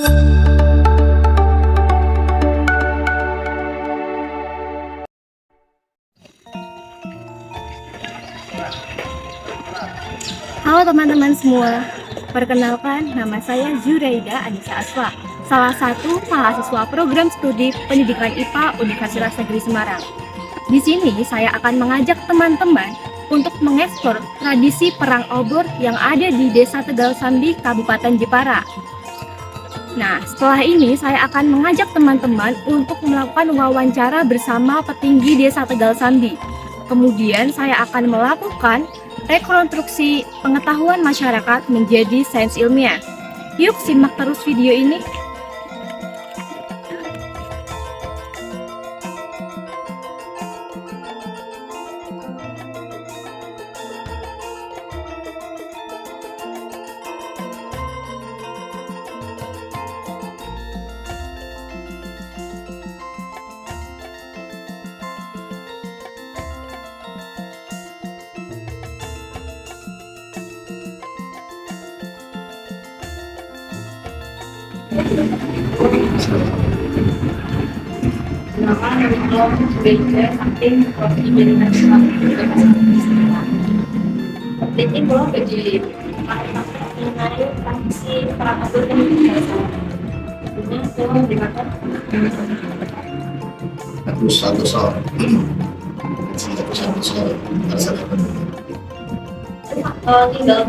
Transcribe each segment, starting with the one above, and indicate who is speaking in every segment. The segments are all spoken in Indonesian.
Speaker 1: Halo teman-teman semua, perkenalkan nama saya Zuraida Anissa Aswa, salah satu mahasiswa program studi pendidikan IPA Universitas Negeri Semarang. Di sini saya akan mengajak teman-teman untuk mengeksplor tradisi perang obor yang ada di Desa Tegal Sambi, Kabupaten Jepara. Nah, setelah ini saya akan mengajak teman-teman untuk melakukan wawancara bersama petinggi Desa Tegal Sambi. Kemudian saya akan melakukan rekonstruksi pengetahuan masyarakat menjadi sains ilmiah. Yuk simak terus video ini.
Speaker 2: Ini belum jadi mengenai tradisi perang obor yang biasa. Ini belum dikatakan.
Speaker 3: Aku satu soal
Speaker 2: tinggal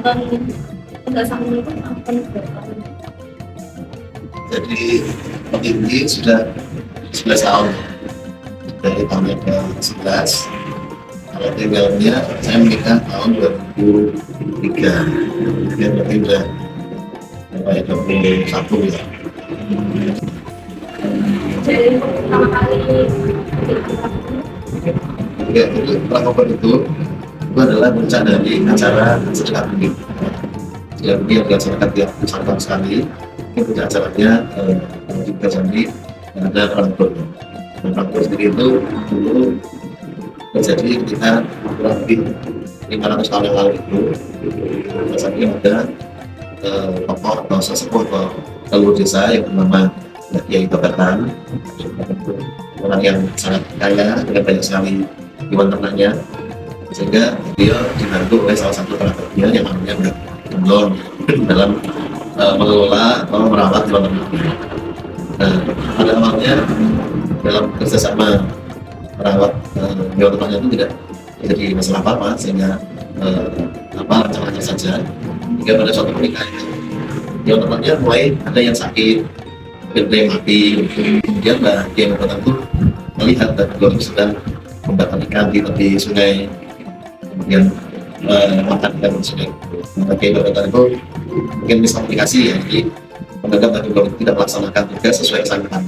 Speaker 2: sama itu akan berapa?
Speaker 3: jadi tinggi sudah 11 tahun dari tahun yang ke-11. Kalau tinggalnya saya menikah tahun 2003, dia berarti udah 21 ya.
Speaker 2: Jadi pertama kali
Speaker 3: Ya, itu perang obor itu adalah puncak dari acara sedekah bumi. Sedekah bumi yang dilaksanakan tiap 1 tahun sekali. Ini puncak acaranya di Tegal Sambi ada perang obor. Dan perang obor sendiri itu dulu terjadi ketika kurang lebih 500 tahun yang lalu itu. Tegal Sambi ada tokoh atau sesepuh atau leluhur desa yang bernama Kiai Babatan, orang yang sangat kaya dengan banyak sekali hewan ternaknya, sehingga dia dibantu oleh salah satu kerabatnya yang namanya Mbak Demlon dalam mengelola atau merawat hewan ternaknya. Nah, pada awalnya dalam kerjasama merawat hewan ternaknya itu tidak jadi masalah apa-apa, sehingga lancar-lancar saja. Hingga pada suatu ketika itu hewan ternaknya mulai ada yang sakit, ada yang mati. Kemudian Mbak Kiai Babatan itu melihat dan belum sedang membakar ikan di tepi sungai, kemudian makan ikan di sungai. Kiai Babatan itu mungkin miskomunikasi ya, jadi menganggap Mbak Kiai tidak melaksanakan tugas sesuai kesantunan.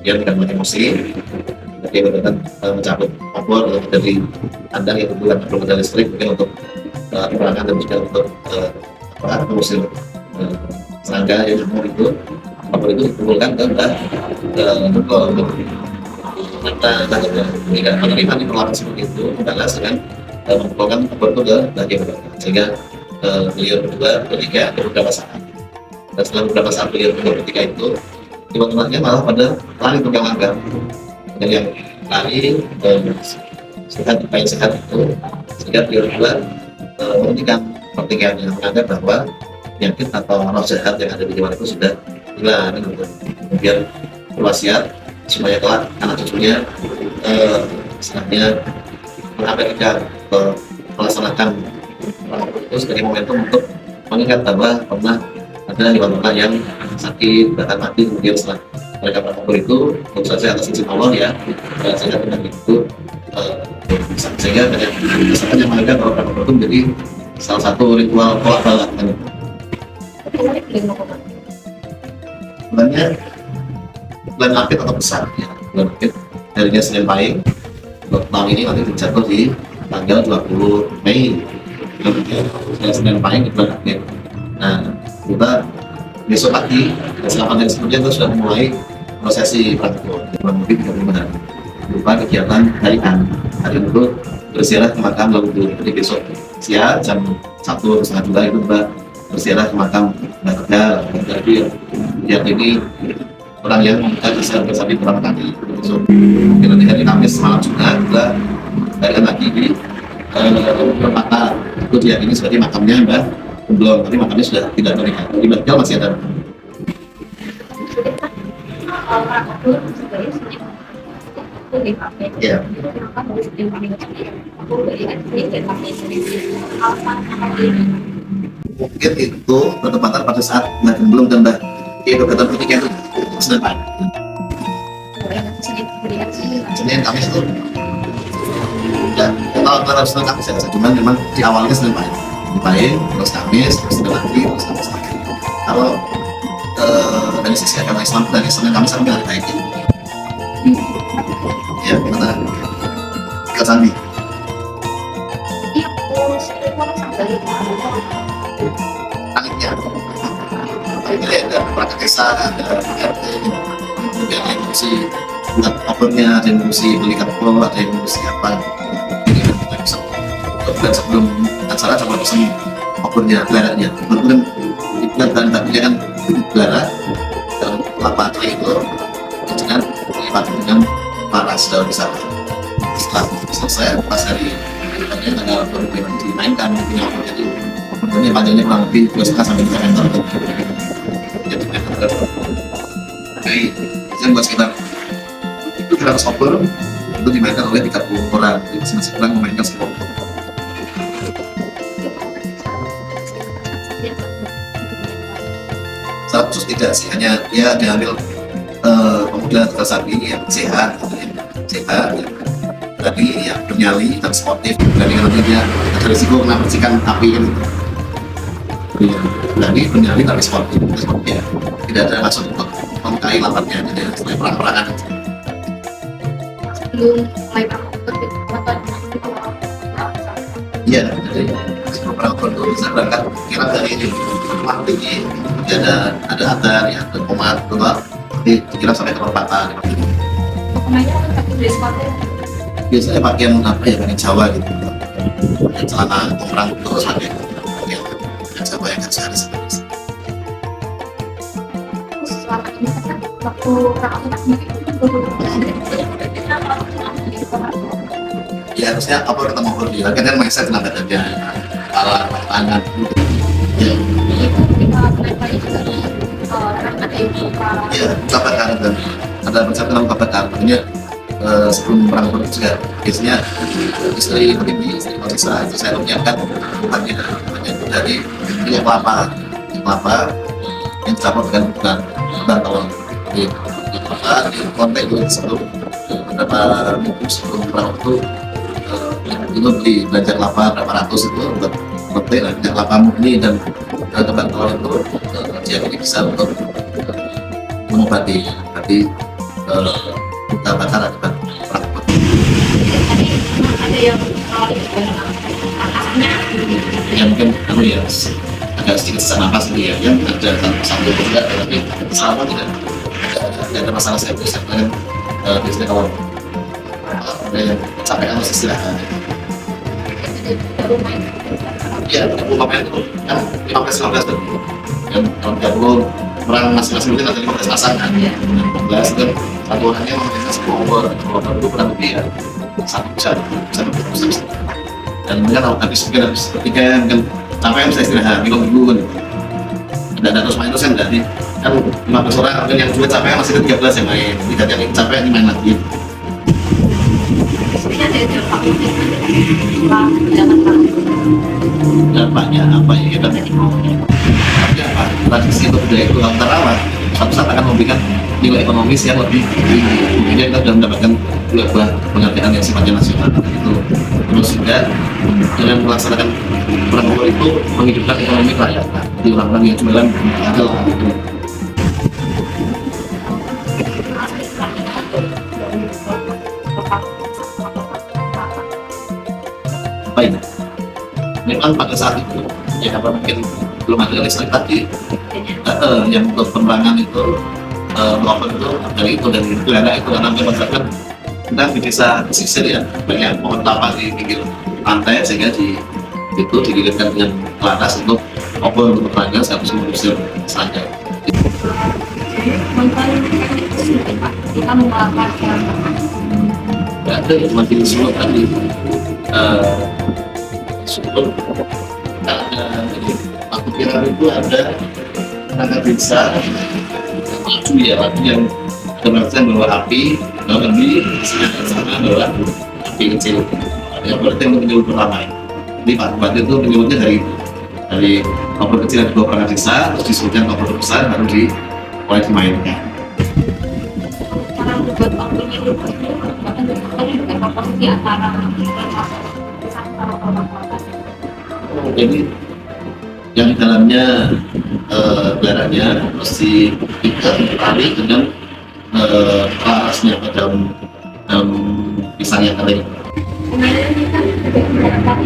Speaker 3: Kemudian dengan emosi, Mbak Kiai Babatan mencabut obor dari kandang yang kebetulan belum ada listrik, mungkin untuk peperangan dan juga untuk mengusir serangga yang nyamuk itu. Obor itu dikumpulkan ke Mbak Demlon. Kita tidak menerima diperlakukan seperti itu, balas dengan mengumpulkan obor itu ke Mbak Kiai Babatan, sehingga beliau berdua bertiga beberapa saat. Dan setelah beberapa saat beliau bertiga itu, teman-temannya malah pada lari tunggang langgang. Dan yang lari sehat, paling sehat itu, sehingga beliau berdua menghentikan pertikaiannya, menganggap bahwa penyakit atau roh jahat yang ada di hewan itu sudah hilang. Kemudian berwasiat supaya kelak anak cucunya istilahnya mengabadikan atau melaksanakan perang obor itu sebagai momentum untuk mengingat bahwa pernah ada hewan ternak yang sakit bahkan mati. Kemudian setelah mereka perang obor itu tentu saja atas izin Allah ya, sehingga penyakit itu sehingga banyak masyarakat yang menganggap bahwa perang obor itu menjadi salah satu ritual tolak bala. Sebenarnya bulan Maret atau besar ya, bulan Maret harinya Senin Pahing. Tahun ini nanti jatuh di tanggal 20 Mei, Senin Pahing di bulan Maret. Nah, kita besok pagi selama hari sebelumnya kita sudah mulai prosesi perang obor kurang lebih 35 hari berupa kegiatan harian. Hari itu berziarah ke makam leluhur. Jadi besok siang jam 1 atau setengah 2 itu Mbak berziarah ke makam Mbak Tegal. Jadi ya ini orang yang bisa bersapi pertama kali. So, nanti hari Kamis malam juga kita balik lagi di permata. Itu dia ini seperti makamnya Mbak belum, tapi makamnya sudah tidak terlihat. Di Bagel masih ada. Iya. Mungkin itu bertepatan pada saat Mbak belum dan Mbak kegiatan pernikahan itu Senin pagi. Senin Kamis itu ya kalau Senin Kamis ya, cuman memang di awalnya Senin pagi, terus Kamis, terus Senin lagi, terus Kamis lagi. Kalau dari sisi agama Islam dari Senin Kamis sampai hari baik ya gimana Kak Sandi? Langitnya ini ada perangkat desa, ada RT, kemudian ada yang mesti buat opernya, ada yang mesti beli karpol, ada yang mesti apa. Jadi kita bisa dan sebelum acara coba pesen opernya, belaranya. Kemudian dan tadinya kan belara dalam kelapa itu dengan dipakai dengan panas daun pisang. Setelah selesai pas hari tanggal 25 dimainkan punya oper, jadi opernya panjangnya kurang lebih 2,5 sampai 3 meter. Jadi meter. Oke, jadi buat sekitar itu 300 oper itu dimainkan oleh 30 orang. Jadi masing-masing orang memainkan 10 oper. Secara khusus tidak sih, hanya dia diambil pemuda atau sapi yang sehat, yang berani, yang bernyali dan sportif. Berani karena dia ada risiko kena percikan api gitu. Berani, bernyali tapi sportif ya. Tidak ada maksud untuk melukai lawannya, jadi sebagai perang-perangan.
Speaker 2: Sebelum mulai perang
Speaker 3: Iya, jadi sebelum perang itu bisa berangkat kira dari ini rumah tinggi, ada atar, ya, ada komat, jadi dikira sampai ke perempatan.
Speaker 2: pemainnya kan pakai dress code
Speaker 3: Biasanya pakaian apa ya, pakaian Jawa gitu, pakaian celana komprang terus pakai pakaian Jawa yang khas hari seperti itu.
Speaker 2: selama ini kan waktu perang
Speaker 3: Ya harusnya apa ketemu dia kan mindset tenaga kerja, kepala tangan gitu. Ya, ya kebakar dan ada rencana dalam kebakar. Makanya sebelum perang itu juga biasanya istri Marisa itu saya menyiapkan tempatnya dari minyak kelapa yang dicampur dengan bantol di kelapa di kontak itu sebelum beberapa minggu sebelum perang itu beli belanja kelapa berapa ratus itu buat minyak kelapa murni dan bantol itu dia bisa untuk mengobati luka bakar akibat perang.
Speaker 2: ada yang
Speaker 3: Ya mungkin ya agak sedikit sesak nafas gitu ya, yang ada satu juga, tapi selama tidak ada masalah saya bisa kan biasanya kalau ada yang capek harus istirahat. Ya, pemain itu kan 15 tuh, yang kalau 30 orang masing-masing mungkin ada 15 pasang kan, 15 itu satu orangnya memainkan 10 over itu kurang lebih ya satu bisa. Dan mungkin kalau habis ketika mungkin sampai bisa istirahat minum dulu kan, ada terus main terus kan berarti kan 15 orang mungkin yang juga capek masih ada 13 yang main, tidak yang capek yang main lagi.
Speaker 2: sebenarnya ada
Speaker 3: Dampaknya apa ya kita apa tradisi atau budaya itu dalam terawat suatu saat akan memberikan nilai ekonomis yang lebih tinggi. Kemudian kita sudah mendapatkan buah penghargaan yang sifatnya nasional itu. Terus juga dengan melaksanakan perang itu menghidupkan ekonomi rakyat di orang-orang yang jualan adalah itu. Baik, memang pada saat itu ya karena mungkin belum ada listrik tadi, yang untuk penerangan itu loper itu dari belanda itu karena masyarakat kita di desa pesisir ya banyak pohon kelapa di pinggir pantai sehingga itu dililitkan dengan laras untuk obor untuk penerangan sekaligus mengusir serangga.
Speaker 2: kamu melakukan yang
Speaker 3: nggak ada yang mati di Solo tadi. Solo nggak ada. Aku kira itu ada tenaga desa maju ya, maju yang berarti bawa api, lalu di sana bawa api kecil. Yang berarti yang menyebut pertama. Jadi Pak Bupati itu menyebutnya dari kompor kecil yang dibawa perangkat desa, terus disuruhkan kompor besar, baru mulai dimainkan.
Speaker 2: cara membuat waktunya itu bahkan dengan komposisi antara sama orang-orang.
Speaker 3: Jadi yang di dalamnya darahnya mesti ditarik dengan parasnya ke dalam pisang yang kering.
Speaker 2: Kemudian ini kan tidak tapi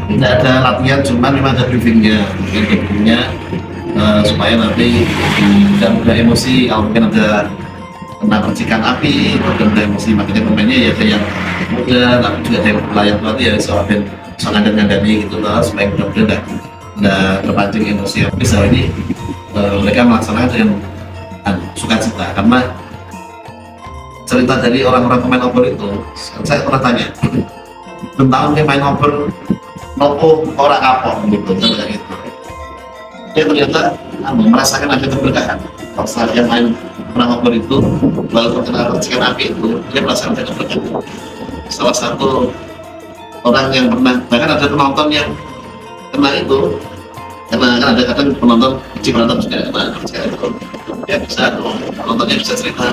Speaker 3: Tidak ada latihan, cuma memang ada briefingnya. Mungkin briefingnya supaya nanti tidak mudah emosi. Kalau mungkin ada tentang percikan api, atau mudah emosi, makanya pemainnya ya ada yang muda, tapi juga ada yang pelayan pelatih ya soal ngandani gitu loh, supaya mudah-mudahan nggak terpancing emosi. Tapi sejauh ini mereka melaksanakan dengan sukacita, karena cerita dari orang-orang pemain obor itu, saya pernah tanya, tentang main obor nopo orang kapok gitu, kayak gitu. Dia ternyata merasakan ada keberkahan. Kalau saya main perang obor itu, lalu terkena percikan api itu, dia merasakan ada keberkahan. Salah satu orang yang pernah, bahkan ada penonton yang kena itu, karena kan ada kadang penonton penonton juga kena percikan itu, dia bisa, penontonnya bisa cerita,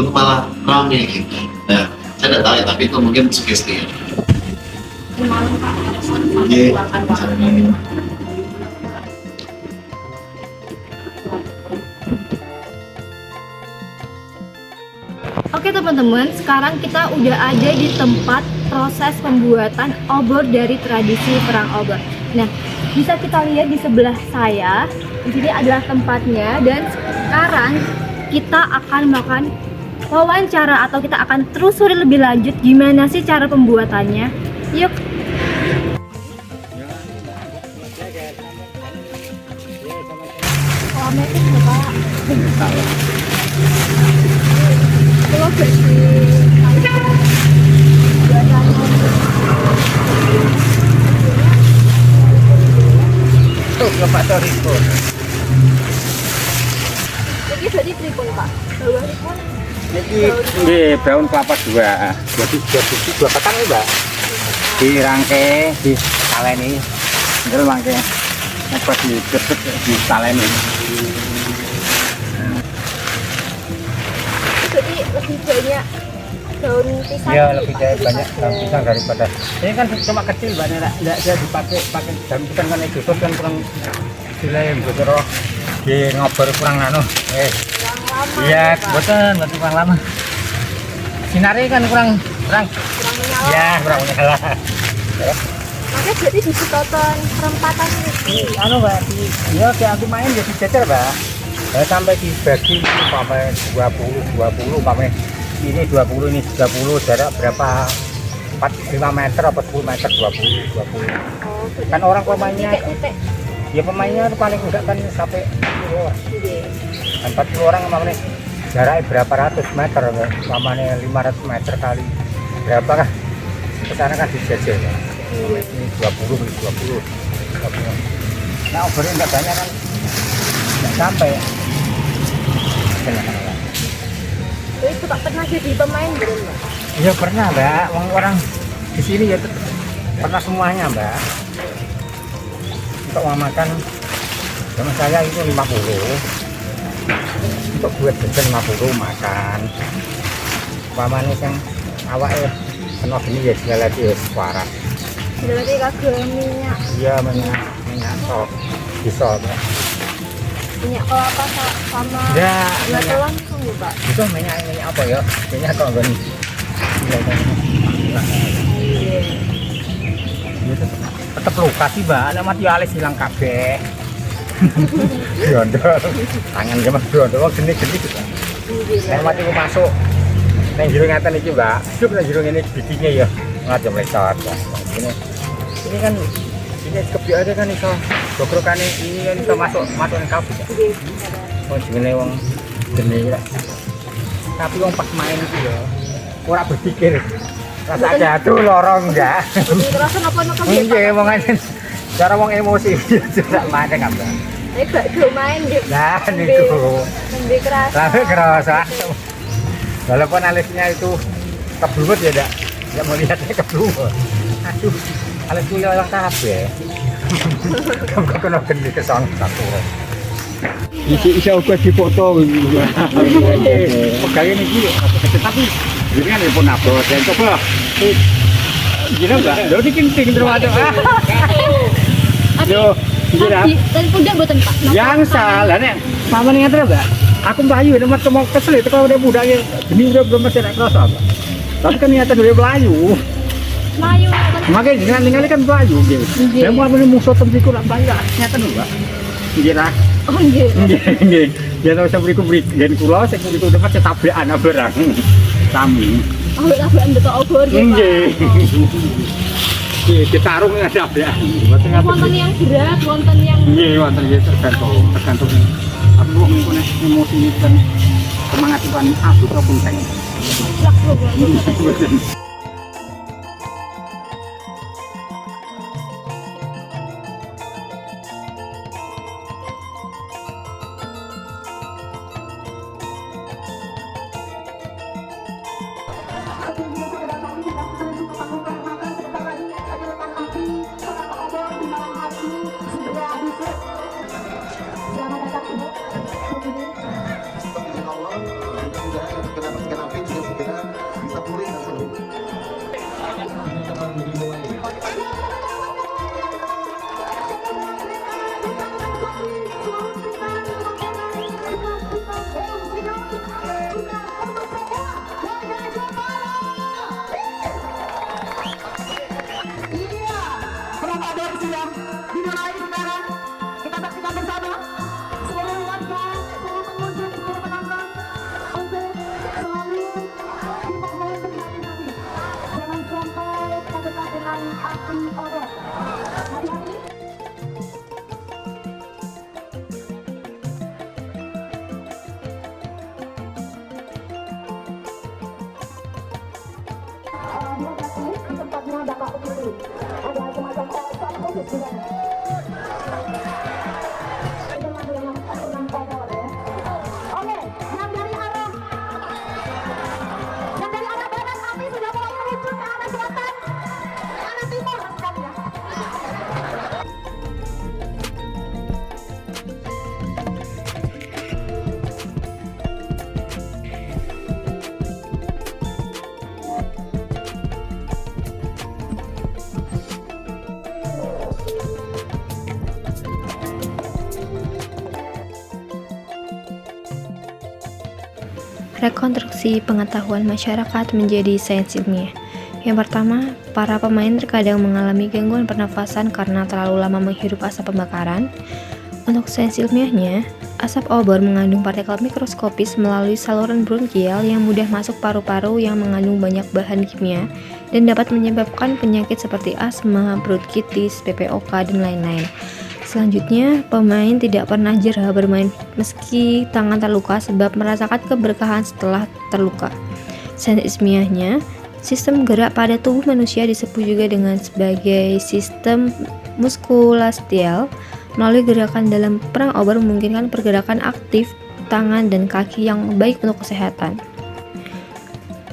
Speaker 3: malah rame gitu. Nah, saya tidak tahu ya, tapi itu mungkin sugesti ya.
Speaker 2: kemarin Pak ada satu
Speaker 3: Iya.
Speaker 1: Oke teman-teman, sekarang kita udah ada di tempat proses pembuatan obor dari tradisi perang obor. Nah, bisa kita lihat di sebelah saya, di sini adalah tempatnya, dan sekarang kita akan melakukan wawancara atau kita akan telusuri lebih lanjut gimana sih cara pembuatannya. Yuk.
Speaker 4: Pak Toriko.
Speaker 1: Ini jadi tripod Pak. Bawah tripod.
Speaker 4: Ini daun kelapa dua. Jadi dua batang ini Mbak. Dirangke, disaleni. Terus rangke. Apa digrebek disaleni.
Speaker 1: Jadi lebih banyak daun pisang.
Speaker 4: Iya, lebih banyak daun pisang daripada. Ini kan cuma kecil Mbak, enggak bisa pakai daun pisang kan itu kan kurang dilem gitu loh. Di ngobor kurang anu. Iya, betul kurang lama. Sinarnya kan kurang
Speaker 1: menyala.
Speaker 4: ya, kurang menyala.
Speaker 1: Makanya jadi disedotan perempatan ini.
Speaker 4: Anu Mbak, ya aku main jadi cecer Mbak. Sampai dibagi sampai 20 sampai ini 20 ini 30 jarak berapa 5 meter apa 10 meter 20.
Speaker 1: Oh,
Speaker 4: Kan orang pemainnya
Speaker 1: titik-titik.
Speaker 4: ya pemainnya paling enggak kan sampai 40 orang. Kan 40 orang mamanya jaraknya berapa ratus meter mamanya 500 meter kali berapa kan kesana kan dijajah kan. Ini 20. Nah obornya enggak banyak kan enggak sampai.
Speaker 1: Jadi suka pernah jadi pemain belum Mbak?
Speaker 4: Ya pernah Mbak, orang di sini ya pernah semuanya Mbak. Untuk uang makan sama saya itu 50. Untuk buat jajan 50 makan. Pamane yang awak kena gini ya segala lagi ya suara.
Speaker 1: Berarti kagak minyak.
Speaker 4: Iya minyak sok bisa Mbak.
Speaker 1: Minyak kelapa sama
Speaker 4: Ya,
Speaker 1: gula telan tunggu Pak.
Speaker 4: Itu minyak apa ya? Minyak kalau gini. Itu tetep luka sih Mbak, nek mati alis hilang kabeh. Diondol. Tangan gemes diondol geni-geni gitu. Nek mati ku masuk ning jero ngaten iki Mbak. Hidup ning jero ngene bidinya ya ngajeng lecot. Ini kan ini kebiak aja kan iso gogrokane ini kan iso masuk ning kabut ya. Oh jenenge wong gene lah. Tapi wong pas main itu ya ora berpikir. Rasa jatuh lorong enggak.
Speaker 1: Terasa napa-napa gitu.
Speaker 4: Iya omongan cara wong emosi tidak mana kabeh.
Speaker 1: Nek gak do main gitu.
Speaker 4: Nah niku.
Speaker 1: Nembe keras.
Speaker 4: Tapi kerasa. Walaupun alisnya itu keblubet ya enggak mau lihatnya keblubet. Aduh, alisku hilang kabeh. Kamu kena geni ke sana satu. Isi uga dipoto gitu. Pegawai niki tapi ini kan telepon abot dan coba. Gila enggak? Lho iki kenting terus ah. Yo, gila.
Speaker 1: Dan pundak mboten Pak.
Speaker 4: Yang salah nek paman ngaten enggak? Aku mlayu nek mau kesel itu kalau udah budaknya geni udah belum masih kerasa apa. Tapi kan niatan udah melayu.
Speaker 1: Melayu kan.
Speaker 4: Makanya jangan tinggal kan melayu gitu. Saya mau ambil musuh tempiku nak melayu niatan enggak. Gila.
Speaker 1: Oh nggih.
Speaker 4: Nggih. Ya nek sampe iku mriki yen kula sing niku dapat cetabekan barang. Sami.
Speaker 1: Oh, tabekan betok obor nggih.
Speaker 4: Nggih. Nggih, ditarung tabekan.
Speaker 1: Wonten yang berat, wonten yang
Speaker 4: Nggih, wonten nggih tergantung. Aku wong niku nek emosi kan semangat kan aku to pun saya.
Speaker 1: plak program. Rekonstruksi pengetahuan masyarakat menjadi sains ilmiah. Yang pertama, para pemain terkadang mengalami gangguan pernafasan karena terlalu lama menghirup asap pembakaran. Untuk sains ilmiahnya, asap obor mengandung partikel mikroskopis melalui saluran bronkial yang mudah masuk paru-paru yang mengandung banyak bahan kimia dan dapat menyebabkan penyakit seperti asma, bronkitis, PPOK, dan lain-lain. Selanjutnya, pemain tidak pernah jera bermain meski tangan terluka sebab merasakan keberkahan setelah terluka. Sains ilmiahnya, sistem gerak pada tubuh manusia disebut juga dengan sebagai sistem muskulosketal. Melalui gerakan dalam perang obor memungkinkan pergerakan aktif tangan dan kaki yang baik untuk kesehatan.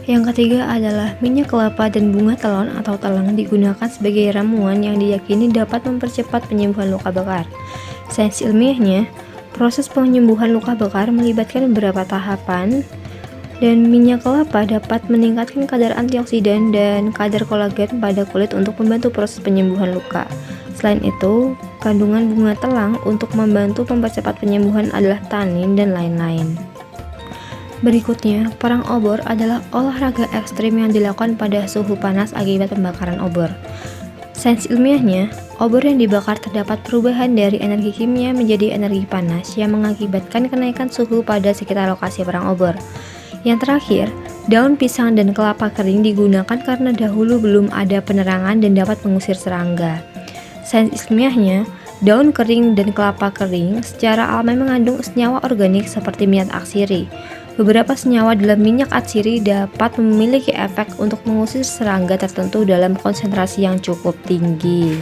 Speaker 1: Yang ketiga adalah minyak kelapa dan bunga telon atau telang digunakan sebagai ramuan yang diyakini dapat mempercepat penyembuhan luka bakar. Sains ilmiahnya, proses penyembuhan luka bakar melibatkan beberapa tahapan, dan minyak kelapa dapat meningkatkan kadar antioksidan dan kadar kolagen pada kulit untuk membantu proses penyembuhan luka. Selain itu, kandungan bunga telang untuk membantu mempercepat penyembuhan adalah tanin dan lain-lain. Berikutnya, perang obor adalah olahraga ekstrim yang dilakukan pada suhu panas akibat pembakaran obor. Sains ilmiahnya, obor yang dibakar terdapat perubahan dari energi kimia menjadi energi panas yang mengakibatkan kenaikan suhu pada sekitar lokasi perang obor. Yang terakhir, daun pisang dan kelapa kering digunakan karena dahulu belum ada penerangan dan dapat mengusir serangga.
Speaker 5: Sains ilmiahnya, daun kering dan kelapa kering secara alami mengandung senyawa organik seperti minyak atsiri. Beberapa senyawa dalam minyak atsiri dapat memiliki efek untuk mengusir serangga tertentu dalam konsentrasi yang cukup tinggi.